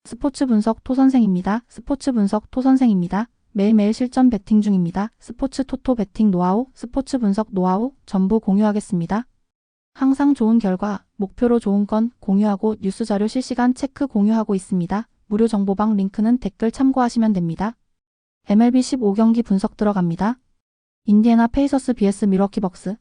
스포츠 분석 토선생입니다. 스포츠 분석 토선생입니다. 매일매일 실전 베팅 중입니다. 스포츠 토토 베팅 노하우, 스포츠 분석 노하우 전부 공유하겠습니다. 항상 좋은 결과, 목표로 좋은 건 공유하고 뉴스 자료 실시간 체크 공유하고 있습니다. 무료 정보방 링크는 댓글 참고하시면 됩니다. MLB 15경기 분석 들어갑니다. 인디애나 페이서스 vs 밀워키 벅스.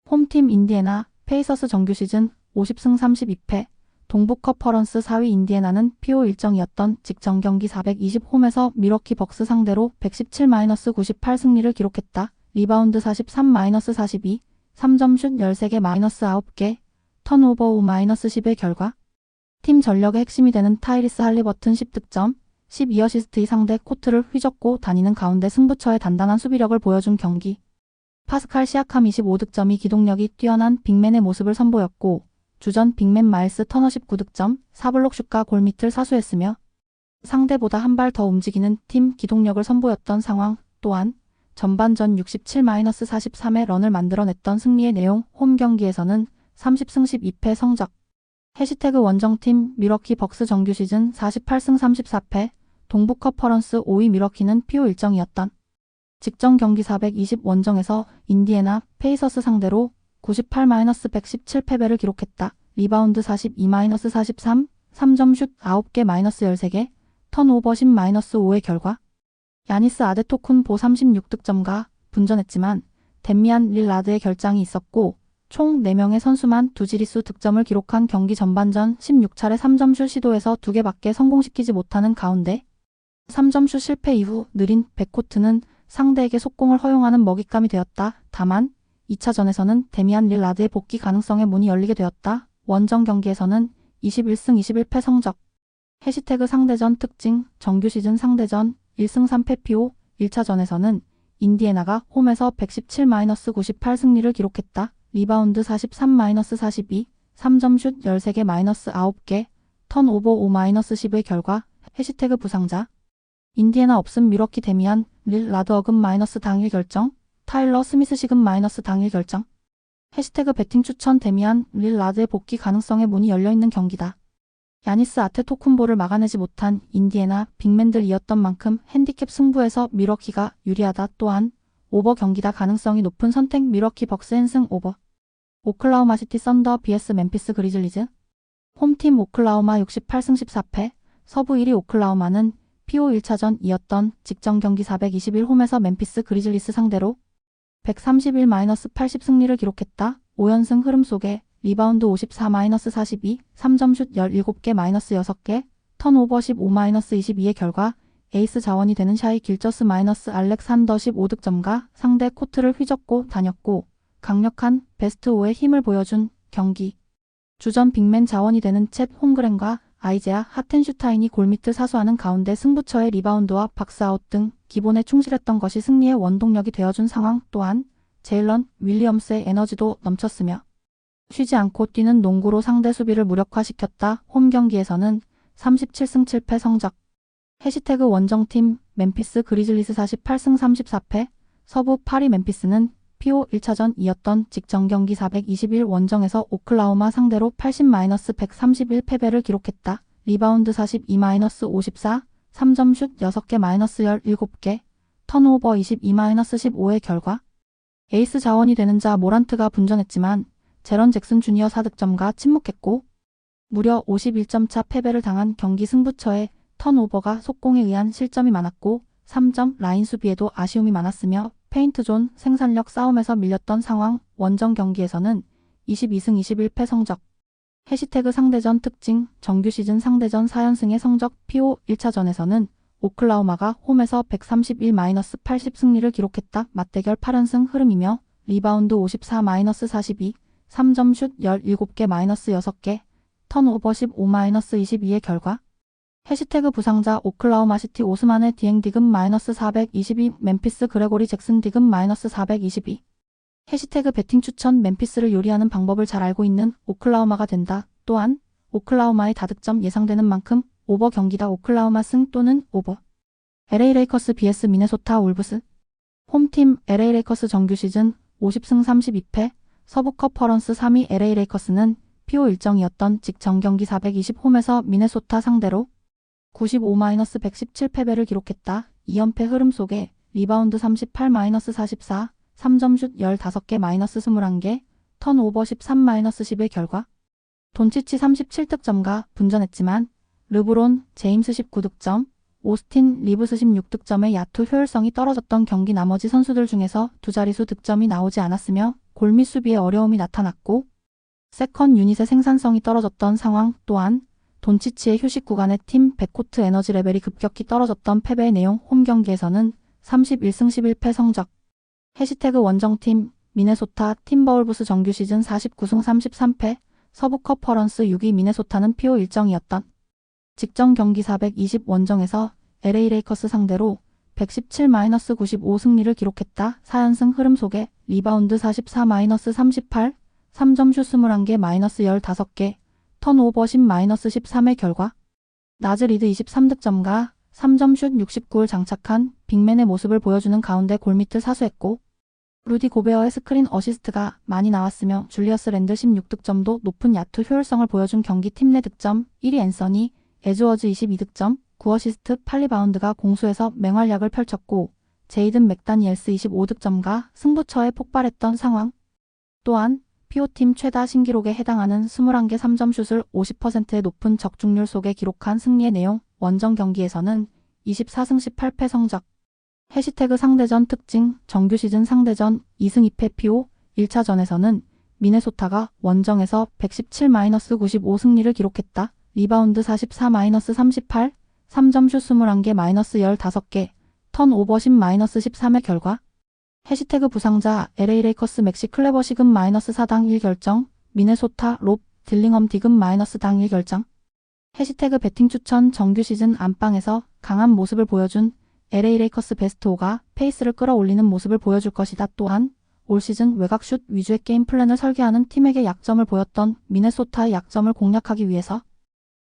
홈팀 인디애나 페이서스 정규 시즌 50승 32패, 동부 컨퍼런스 4위 인디애나는 PO 일정이었던 직전 경기 420홈에서 밀워키 벅스 상대로 117-98 승리를 기록했다. 리바운드 43-42, 3점슛 13개 -9개, 턴오버 5-10의 결과 팀 전력의 핵심이 되는 타이리스 할리버튼 10득점, 12어시스트의 상대 코트를 휘젓고 다니는 가운데 승부처의 단단한 수비력을 보여준 경기. 파스칼 시아캄 25득점이 기동력이 뛰어난 빅맨의 모습을 선보였고 주전 빅맨 마일스 터너 19득점, 4블록 슛과 골밑을 사수했으며 상대보다 한 발 더 움직이는 팀 기동력을 선보였던 상황. 또한 전반전 67-43의 런을 만들어냈던 승리의 내용. 홈 경기에서는 30승 12패 성적. 해시태그 원정팀 밀워키 벅스 정규 시즌 48승 34패, 동부 컨퍼런스 5위 밀워키는 PO 일정이었던 직전 경기 420 원정에서 인디애나 페이서스 상대로 98-117 패배를 기록했다. 리바운드 42-43, 3점슛 9개 -13개, 턴오버 10-5의 결과 야니스 아데토쿤보 36득점과 분전했지만 데미안 릴라드의 결장이 있었고 총 4명의 선수만 두 지리수 득점을 기록한 경기. 전반전 16차례 3점슛 시도에서 2개밖에 성공시키지 못하는 가운데 3점슛 실패 이후 느린 백코트는 상대에게 속공을 허용하는 먹잇감이 되었다. 다만 2차전에서는 데미안 릴라드의 복귀 가능성의 문이 열리게 되었다. 원정 경기에서는 21승 21패 성적. 해시태그 상대전 특징, 정규 시즌 상대전 1승 3패 PO. 1차전에서는 인디애나가 홈에서 117-98 승리를 기록했다. 리바운드 43-42, 3점슛 13개 -9개, 턴오버 5-10의 결과. 해시태그 부상자. 인디애나 없음 밀워키 데미안 릴라드 어금 마이너스 당일 결정, 타일러 스미스 시금 마이너스 당일 결정. 해시태그 베팅 추천 데미안 릴라드의 복귀 가능성의 문이 열려있는 경기다. 야니스 아테토쿤보를 막아내지 못한 인디애나 빅맨들이었던 만큼 핸디캡 승부에서 밀워키가 유리하다. 또한 오버 경기다. 가능성이 높은 선택 밀워키 벅스 앤승 오버. 오클라호마 시티 썬더 vs 멤피스 그리즐리즈. 홈팀 오클라호마 68승 14패, 서부 1위 오클라호마는 PO 1차전이었던 직전 경기 421홈에서 멤피스 그리즐리스 상대로 131-80 승리를 기록했다. 5연승 흐름 속에 리바운드 54-42, 3점슛 17개 -6개, 턴오버 15-22의 결과 에이스 자원이 되는 샤이 길저스 알렉산더 15득점과 상대 코트를 휘젓고 다녔고 강력한 베스트 5의 힘을 보여준 경기. 주전 빅맨 자원이 되는 챗 홈그렌과 아이제아 하텐슈타인이 골밑을 사수하는 가운데 승부처의 리바운드와 박스아웃 등 기본에 충실했던 것이 승리의 원동력이 되어준 상황. 또한 제일런 윌리엄스의 에너지도 넘쳤으며 쉬지 않고 뛰는 농구로 상대 수비를 무력화시켰다. 홈 경기에서는 37승 7패 성적. 해시태그 원정팀 멤피스 그리즐리스 48승 34패, 서부 8위 멤피스는 PO 1차전이었던 직전 경기 421 원정에서 오클라호마 상대로 80-131 패배를 기록했다. 리바운드 42-54, 3점슛 6개 -17개, 턴오버 22-15의 결과 에이스 자원이 되는 자 모란트가 분전했지만 제런 잭슨 주니어 4득점과 침묵했고 무려 51점 차 패배를 당한 경기. 승부처의 턴오버가 속공에 의한 실점이 많았고 3점 라인 수비에도 아쉬움이 많았으며 페인트존 생산력 싸움에서 밀렸던 상황. 원정 경기에서는 22승 21패 성적. 해시태그 상대전 특징, 정규 시즌 상대전 4연승의 성적. PO 1차전에서는 오클라호마가 홈에서 131-80 승리를 기록했다. 맞대결 8연승 흐름이며 리바운드 54-42, 3점슛 17개 -6개, 턴오버 15-22의 결과. 해시태그 부상자 오클라호마 시티 오스만의 디엥 디금 -422, 멤피스 그레고리 잭슨 디금 -422. 해시태그 베팅 추천 멤피스를 요리하는 방법을 잘 알고 있는 오클라호마가 된다. 또한 오클라호마의 다득점 예상되는 만큼 오버 경기다. 오클라호마 승 또는 오버. LA 레이커스 vs 미네소타 울브스. 홈팀 LA 레이커스 정규 시즌 50승 32패, 서부 컨퍼런스 3위 LA 레이커스는 PO 일정이었던 직전 경기 420홈에서 미네소타 상대로 95-117 패배를 기록했다. 2연패 흐름 속에 리바운드 38-44, 3점슛 15개 -21개, 턴오버 13-11의 결과. 돈치치 37득점과 분전했지만 르브론 제임스 19득점, 오스틴 리브스 16득점의 야투 효율성이 떨어졌던 경기 나머지 선수들 중에서 두 자릿수 득점이 나오지 않았으며 골밑 수비에 어려움이 나타났고 세컨 유닛의 생산성이 떨어졌던 상황. 또한 돈치치의 휴식 구간에 팀 백코트 에너지 레벨이 급격히 떨어졌던 패배의 내용. 홈 경기에서는 31승 11패 성적. 해시태그 원정팀 미네소타 팀버울브스 정규 시즌 49승 33패, 서부 컨퍼런스 6위 미네소타는 피오 일정이었던 직전 경기 420 원정에서 LA 레이커스 상대로 117-95 승리를 기록했다. 4연승 흐름 속에 리바운드 44-38, 3점슛 21개 -15개, 턴오버 10-13의 결과. 나즈 리드 23득점과 3점슛 69를 장착한 빅맨의 모습을 보여주는 가운데 골밑을 사수했고 루디 고베어의 스크린 어시스트가 많이 나왔으며 줄리어스 랜들 16득점도 높은 야투 효율성을 보여준 경기 팀 내 득점 1위 앤서니 에즈워즈 22득점, 9어시스트 8리바운드가 공수에서 맹활약을 펼쳤고 제이든 맥다니엘스 25득점과 승부처에 폭발했던 상황. 또한 피오팀 최다 신기록에 해당하는 21개 3점슛을 50%의 높은 적중률 속에 기록한 승리의 내용. 원정 경기에서는 24승 18패 성적. 해시태그 상대전 특징 정규 시즌 상대전 2승 2패 피오. 1차전에서는 미네소타가 원정에서 117-95 승리를 기록했다. 리바운드 44-38, 3점슛 21개 -15개, 턴오버 10-13의 결과. 해시태그 부상자 LA 레이커스 맥시 클레버 시금 -4당 1결정, 미네소타 롭 딜링엄 디금 -당 1결정. 해시태그 배팅 추천 정규 시즌 안방에서 강한 모습을 보여준 LA 레이커스 베스트 5가 페이스를 끌어올리는 모습을 보여줄 것이다. 또한 올 시즌 외곽슛 위주의 게임 플랜을 설계하는 팀에게 약점을 보였던 미네소타의 약점을 공략하기 위해서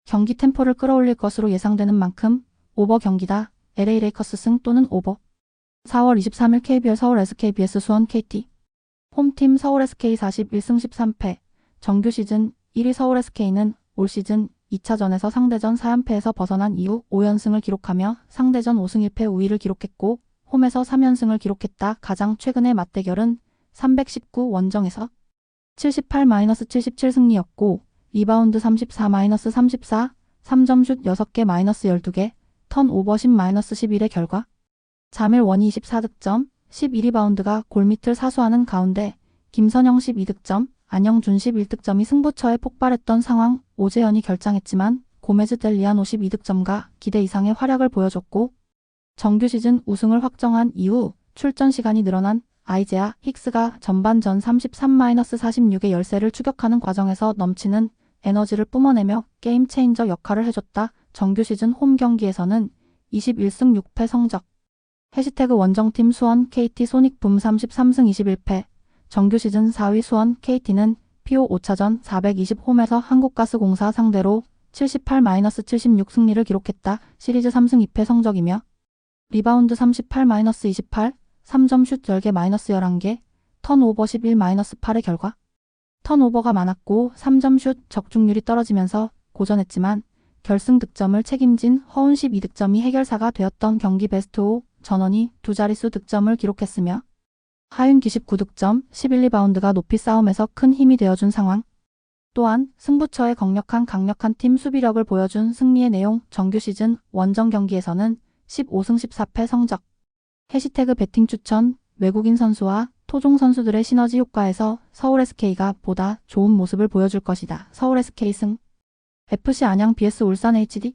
경기 템포를 끌어올릴 것으로 예상되는 만큼 오버 경기다. LA 레이커스 승 또는 오버. 4월 23일 KBL 서울 SKBS 수원 KT. 홈팀 서울 SK 41승 13패. 정규 시즌 1위 서울 SK는 올 시즌 2차전에서 상대전 4연패에서 벗어난 이후 5연승을 기록하며 상대전 5승 1패 우위를 기록했고 홈에서 3연승을 기록했다. 가장 최근의 맞대결은 319 원정에서 78-77 승리였고 리바운드 34-34, 3점슛 6개 -12개, 턴오버 10-11의 결과. 자밀 원이 24득점, 12리바운드가 골밑을 사수하는 가운데 김선영 12득점, 안영준 11득점이 승부처에 폭발했던 상황. 오재현이 결장했지만 고메즈 델리안 52득점과 기대 이상의 활약을 보여줬고 정규 시즌 우승을 확정한 이후 출전 시간이 늘어난 아이제아 힉스가 전반전 33-46의 열세를 추격하는 과정에서 넘치는 에너지를 뿜어내며 게임 체인저 역할을 해줬다. 정규 시즌 홈 경기에서는 21승 6패 성적. 해시태그 원정팀 수원 KT 소닉붐 33승 21패. 정규 시즌 4위 수원 KT는 피오 5차전 420 홈에서 한국가스공사 상대로 78-76 승리를 기록했다. 시리즈 3승 2패 성적이며 리바운드 38-28, 3점슛 10개 -11개, 턴오버 11-8의 결과. 턴오버가 많았고 3점슛 적중률이 떨어지면서 고전했지만 결승 득점을 책임진 허운 12득점이 해결사가 되었던 경기 베스트 5. 전원이 두 자릿수 득점을 기록했으며 하윤기 19득점, 11리바운드가 높이 싸움에서 큰 힘이 되어준 상황. 또한 승부처에 강력한 팀 수비력을 보여준 승리의 내용. 정규 시즌 원정 경기에서는 15승 14패 성적. 해시태그 배팅 추천 외국인 선수와 토종 선수들의 시너지 효과에서 서울 SK가 보다 좋은 모습을 보여줄 것이다. 서울 SK 승. FC 안양 vs 울산 HD.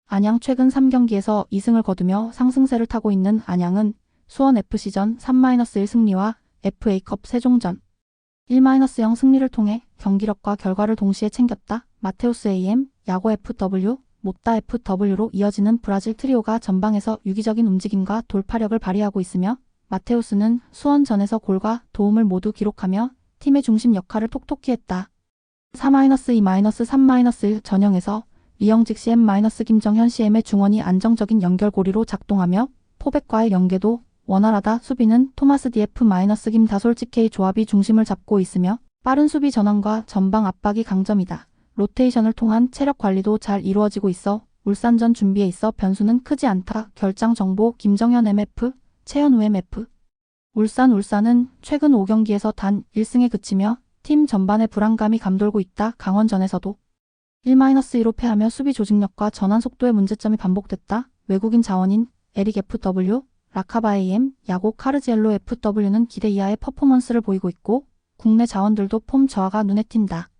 안양 최근 3경기에서 2승을 거두며 상승세를 타고 있는 안양은 수원 FC전 3-1 승리와 FA컵 세종전 1-0 승리를 통해 경기력과 결과를 동시에 챙겼다. 마테우스 AM, 야고 FW, 모따 FW로 이어지는 브라질 트리오가 전방에서 유기적인 움직임과 돌파력을 발휘하고 있으며 마테우스는 수원전에서 골과 도움을 모두 기록하며 팀의 중심 역할을 톡톡히 했다. 4-2-3-1 전형에서 리영직 CM- 김정현 CM의 중원이 안정적인 연결고리로 작동하며 포백과의 연계도 원활하다. 수비는 토마스 DF- 김다솔 GK 조합이 중심을 잡고 있으며 빠른 수비 전환과 전방 압박이 강점이다. 로테이션을 통한 체력 관리도 잘 이루어지고 있어 울산전 준비에 있어 변수는 크지 않다. 결장 정보 김정현 MF, 최현우 MF. 울산은 최근 5경기에서 단 1승에 그치며 팀 전반에 불안감이 감돌고 있다. 강원전에서도 1-2로 패하며 수비 조직력과 전환 속도의 문제점이 반복됐다. 외국인 자원인 에릭 FW, 라카바 AM, 야고 카르지엘로 FW는 기대 이하의 퍼포먼스를 보이고 있고 국내 자원들도 폼 저하가 눈에 띈다.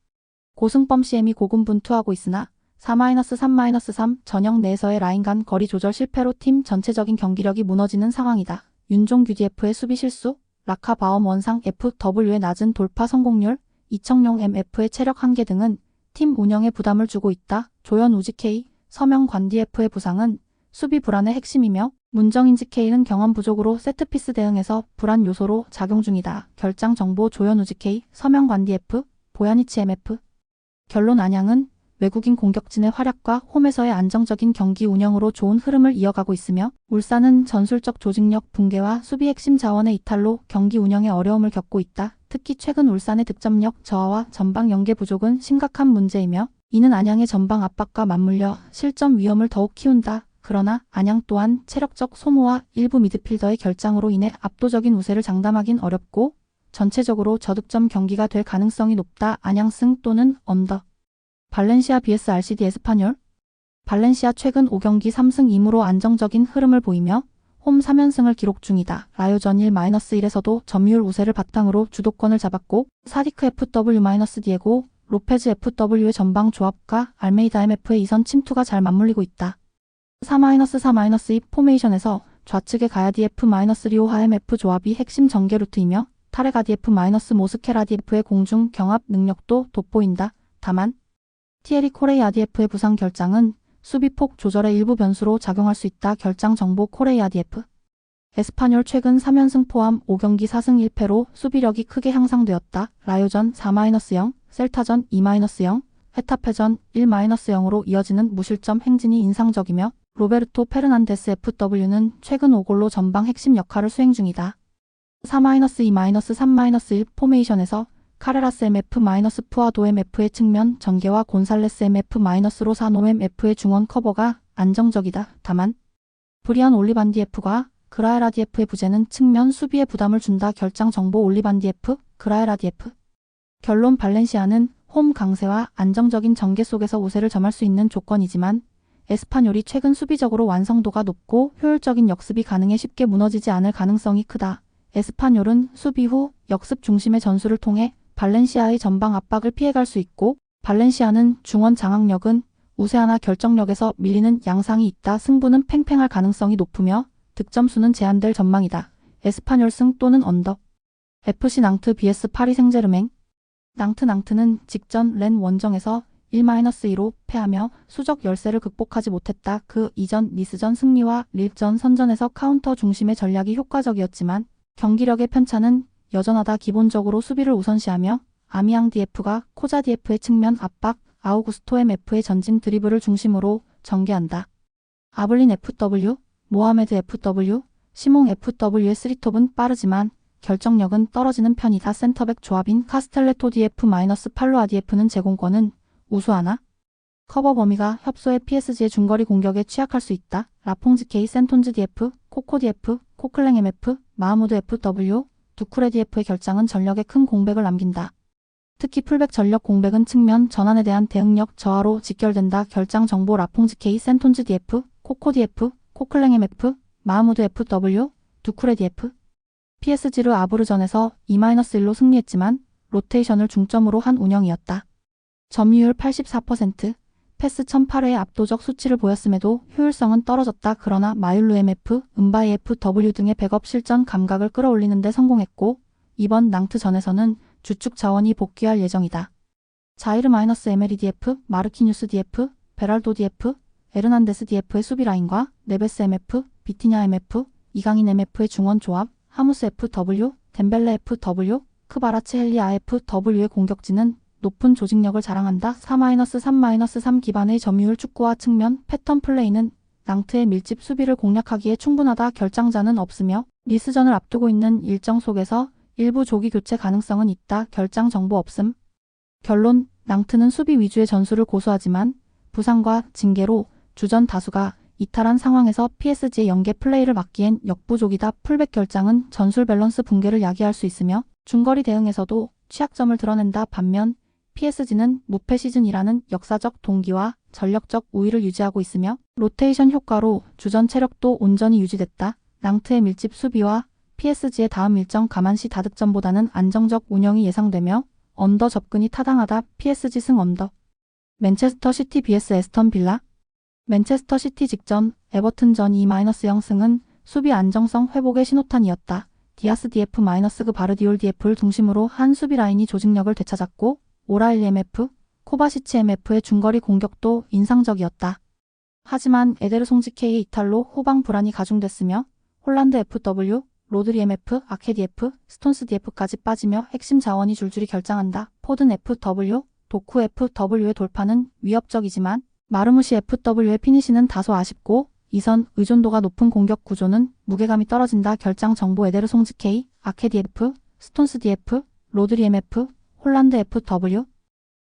고승범 CM이 고군분투하고 있으나 4-3-3 전형 내에서의 라인 간 거리 조절 실패로 팀 전체적인 경기력이 무너지는 상황이다. 윤종규 DF의 수비 실수, 라카바엄 원상 FW의 낮은 돌파 성공률, 이청용 MF의 체력 한계 등은 팀 운영에 부담을 주고 있다. 조현 우지 K, 서명 관 DF의 부상은 수비 불안의 핵심이며 문정인지 K는 경험 부족으로 세트피스 대응에서 불안 요소로 작용 중이다. 결장 정보 조현 우지 K, 서명 관 DF, 보야니치 MF. 결론 안양은 외국인 공격진의 활약과 홈에서의 안정적인 경기 운영으로 좋은 흐름을 이어가고 있으며 울산은 전술적 조직력 붕괴와 수비 핵심 자원의 이탈로 경기 운영에 어려움을 겪고 있다. 특히 최근 울산의 득점력 저하와 전방 연계 부족은 심각한 문제이며 이는 안양의 전방 압박과 맞물려 실점 위험을 더욱 키운다. 그러나 안양 또한 체력적 소모와 일부 미드필더의 결장으로 인해 압도적인 우세를 장담하긴 어렵고 전체적으로 저득점 경기가 될 가능성이 높다. 안양 승 또는 언더. 발렌시아 vs RCD 에스파뇰. 발렌시아 최근 5경기 3승 2무로 안정적인 흐름을 보이며 홈 3연승을 기록 중이다. 라요전 1-1에서도 점유율 우세를 바탕으로 주도권을 잡았고 사디크 FW-디에고, 로페즈 FW의 전방 조합과 알메이다 MF의 이선 침투가 잘 맞물리고 있다. 4-4-2 포메이션에서 좌측의 가야 DF-리오 하엠F 조합이 핵심 전개 루트이며 타레가 DF-모스케라 DF의 공중 경합 능력도 돋보인다. 다만 티에리 코레이아 DF의 부상 결장은 수비폭 조절의 일부 변수로 작용할 수 있다. 결장 정보 코레이아 DF. 에스파뇰 최근 3연승 포함 5경기 4승 1패로 수비력이 크게 향상되었다. 라요전 4-0, 셀타전 2-0, 헤타페전 1-0으로 이어지는 무실점 행진이 인상적이며 로베르토 페르난데스 FW는 최근 5골로 전방 핵심 역할을 수행 중이다. 4-2-3-1 포메이션에서 카레라스 MF-푸아도 MF의 측면 전개와 곤살레스 MF-로사노 MF의 중원 커버가 안정적이다. 다만 브리안 올리반디 F과 그라에라 DF의 부재는 측면 수비에 부담을 준다. 결장 정보 올리반디 F, 그라에라 DF. 결론 발렌시아는 홈 강세와 안정적인 전개 속에서 우세를 점할 수 있는 조건이지만 에스파뇰이 최근 수비적으로 완성도가 높고 효율적인 역습이 가능해 쉽게 무너지지 않을 가능성이 크다. 에스파뇰은 수비 후 역습 중심의 전술을 통해 발렌시아의 전방 압박을 피해갈 수 있고 발렌시아는 중원 장악력은 우세하나 결정력에서 밀리는 양상이 있다. 승부는 팽팽할 가능성이 높으며 득점수는 제한될 전망이다. 에스파뇰 승 또는 언더. FC 낭트 vs 파리 생제르맹. 낭트는 직전 렌 원정에서 1-2로 패하며 수적 열세를 극복하지 못했다. 그 이전 니스전 승리와 릴전 선전에서 카운터 중심의 전략이 효과적이었지만 경기력의 편차는 여전하다. 기본적으로 수비를 우선시하며 아미앙 DF가 코자 DF의 측면 압박, 아우구스토 MF의 전진 드리블을 중심으로 전개한다. 아블린 FW, 모하메드 FW, 시몽 FW의 쓰리톱은 빠르지만 결정력은 떨어지는 편이다. 센터백 조합인 카스텔레토 DF-팔로아 DF는 제공권은 우수하나 커버 범위가 협소해 PSG의 중거리 공격에 취약할 수 있다. 라퐁즈 K, 센톤즈 DF, 코코 DF, 코클랭 MF, 마하무드 FW, 두쿠레 DF의 결장은 전력에 큰 공백을 남긴다. 특히 풀백 전력 공백은 측면 전환에 대한 대응력 저하로 직결된다. 결장 정보 라퐁즈 K, 센톤즈 DF, 코코 DF, 코클랭 MF, 마하무드 FW, 두쿠레 DF. PSG르 아브르전에서 2-1로 승리했지만 로테이션을 중점으로 한 운영이었다. 점유율 84%, 패스 1008회의 압도적 수치를 보였음에도 효율성은 떨어졌다. 그러나 마율루 MF, 은바이 FW 등의 백업 실전 감각을 끌어올리는 데 성공했고 이번 낭트전에서는 주축 자원이 복귀할 예정이다. 자이르 -에메리 DF, 마르키뉴스 DF, 베랄도 DF, 에르난데스 DF의 수비 라인과 네베스 MF, 비티냐 MF, 이강인 MF의 중원 조합, 하무스 FW, 덴벨레 FW, 크바라츠헬리아 FW의 공격진은 높은 조직력을 자랑한다. 4-3-3 기반의 점유율 축구와 측면 패턴 플레이는 낭트의 밀집 수비를 공략하기에 충분하다. 결장자는 없으며 니스전을 앞두고 있는 일정 속에서 일부 조기 교체 가능성은 있다. 결장 정보 없음. 결론, 낭트는 수비 위주의 전술을 고수하지만 부상과 징계로 주전 다수가 이탈한 상황에서 PSG의 연계 플레이를 막기엔 역부족이다. 풀백 결장은 전술 밸런스 붕괴를 야기할 수 있으며 중거리 대응에서도 취약점을 드러낸다. 반면 PSG는 무패 시즌이라는 역사적 동기와 전력적 우위를 유지하고 있으며 로테이션 효과로 주전 체력도 온전히 유지됐다. 낭트의 밀집 수비와 PSG의 다음 일정 감안시 다득점보다는 안정적 운영이 예상되며 언더 접근이 타당하다. PSG 승 언더. 맨체스터 시티 vs 에스턴 빌라. 맨체스터 시티 직전 에버튼전 2-0 승은 수비 안정성 회복의 신호탄이었다. 디아스 DF- 그 바르디올 DF를 중심으로 한 수비 라인이 조직력을 되찾았고 오라일리 MF, 코바시치 MF의 중거리 공격도 인상적이었다. 하지만 에데르송지 K의 이탈로 후방 불안이 가중됐으며 홀란드 FW, 로드리 MF, 아케디 F, 스톤스 DF까지 빠지며 핵심 자원이 줄줄이 결장한다. 포든 FW, 도쿠 FW의 돌파는 위협적이지만 마르무시 FW의 피니시는 다소 아쉽고 이선 의존도가 높은 공격 구조는 무게감이 떨어진다. 결장 정보 에데르송지 K, 아케디 F, 스톤스 DF, 로드리 MF, 홀란드 FW.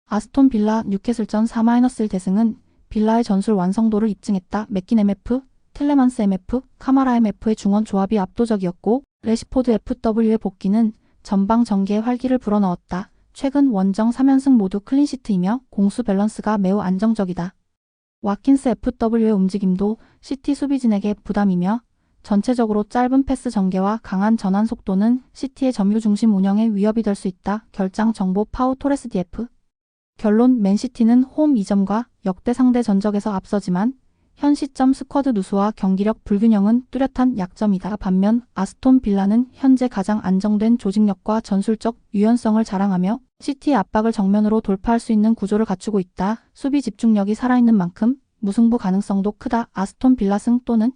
아스톤 빌라 뉴캐슬전 4-1 대승은 빌라의 전술 완성도를 입증했다. 맥긴 MF, 텔레만스 MF, 카마라 MF의 중원 조합이 압도적이었고 레시포드 FW의 복귀는 전방 전개에 활기를 불어넣었다. 최근 원정 3연승 모두 클린시트이며 공수 밸런스가 매우 안정적이다. 와킨스 FW의 움직임도 시티 수비진에게 부담이며 전체적으로 짧은 패스 전개와 강한 전환 속도는 시티의 점유 중심 운영에 위협이 될 수 있다. 결장 정보 파우 토레스 DF. 결론 맨시티는 홈 2점과 역대 상대 전적에서 앞서지만 현 시점 스쿼드 누수와 경기력 불균형은 뚜렷한 약점이다. 반면 아스톤 빌라는 현재 가장 안정된 조직력과 전술적 유연성을 자랑하며 시티의 압박을 정면으로 돌파할 수 있는 구조를 갖추고 있다. 수비 집중력이 살아있는 만큼 무승부 가능성도 크다. 아스톤 빌라 승 또는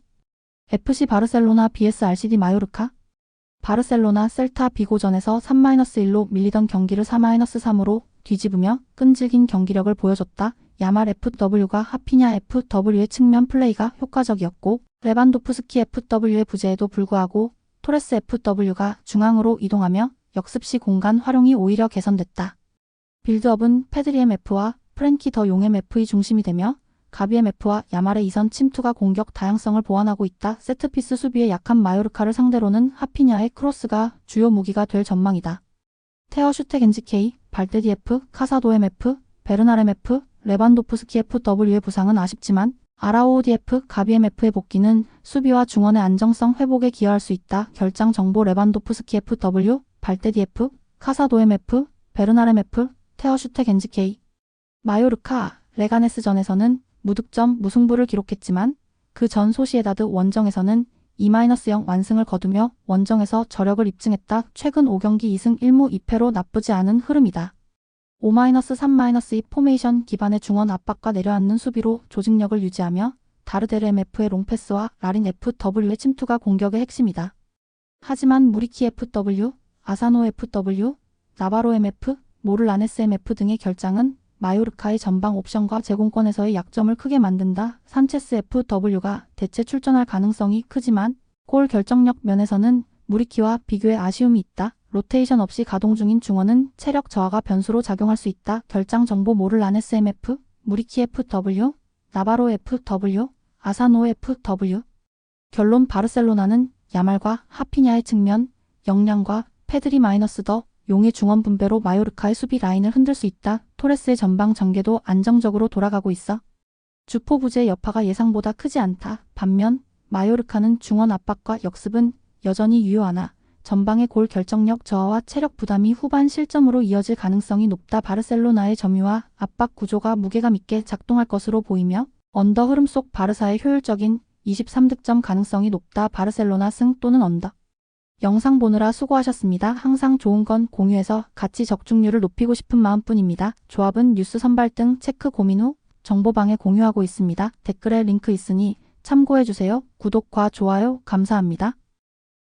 FC 바르셀로나 vs RCD 마요르카. 바르셀로나 셀타 비고전에서 3-1로 밀리던 경기를 4-3으로 뒤집으며 끈질긴 경기력을 보여줬다. 야말 FW가 하피냐 FW의 측면 플레이가 효과적이었고 레반도프스키 FW의 부재에도 불구하고 토레스 FW가 중앙으로 이동하며 역습 시 공간 활용이 오히려 개선됐다. 빌드업은 페드리 MF와 프랭키 더 용 MF의 중심이 되며 가비 MF와 야말의 이선 침투가 공격 다양성을 보완하고 있다. 세트피스 수비에 약한 마요르카를 상대로는 하피냐의 크로스가 주요 무기가 될 전망이다. 테어 슈테겐지 K, 발데디 F, 카사도 MF, 베르날 MF, 레반도프스키 FW의 부상은 아쉽지만 아라오우 DF, 가비 MF의 복귀는 수비와 중원의 안정성 회복에 기여할 수 있다. 결장 정보 레반도프스키 FW, 발데디 F, 카사도 MF, 베르날 MF, 테어 슈테겐지 K. 마요르카, 레가네스전에서는 무득점 무승부를 기록했지만 그 전 소시에다드 원정에서는 2-0 완승을 거두며 원정에서 저력을 입증했다. 최근 5경기 2승 1무 2패로 나쁘지 않은 흐름이다. 5-3-2 포메이션 기반의 중원 압박과 내려앉는 수비로 조직력을 유지하며 다르데르 MF의 롱패스와 라린 FW의 침투가 공격의 핵심이다. 하지만 무리키 FW, 아사노 FW, 나바로 MF, 모를라네스 MF 등의 결장은 마요르카의 전방 옵션과 제공권에서의 약점을 크게 만든다. 산체스 FW가 대체 출전할 가능성이 크지만 골 결정력 면에서는 무리키와 비교해 아쉬움이 있다. 로테이션 없이 가동 중인 중원은 체력 저하가 변수로 작용할 수 있다. 결장 정보 모를라네스 MF, 무리키 FW, 나바로 FW, 아사노 FW. 결론 바르셀로나는 야말과 하피냐의 측면, 역량과 페드리 마이너스 더 용의 중원 분배로 마요르카의 수비 라인을 흔들 수 있다. 토레스의 전방 전개도 안정적으로 돌아가고 있어 주포 부재의 여파가 예상보다 크지 않다. 반면 마요르카는 중원 압박과 역습은 여전히 유효하나 전방의 골 결정력 저하와 체력 부담이 후반 실점으로 이어질 가능성이 높다. 바르셀로나의 점유와 압박 구조가 무게감 있게 작동할 것으로 보이며 언더 흐름 속 바르사의 효율적인 23득점 가능성이 높다. 바르셀로나 승 또는 언더. 영상 보느라 수고하셨습니다. 항상 좋은 건 공유해서 가치 적중률을 높이고 싶은 마음뿐입니다. 조합은 뉴스 선발 등 체크 고민 후 정보방에 공유하고 있습니다. 댓글에 링크 있으니 참고해주세요. 구독과 좋아요 감사합니다.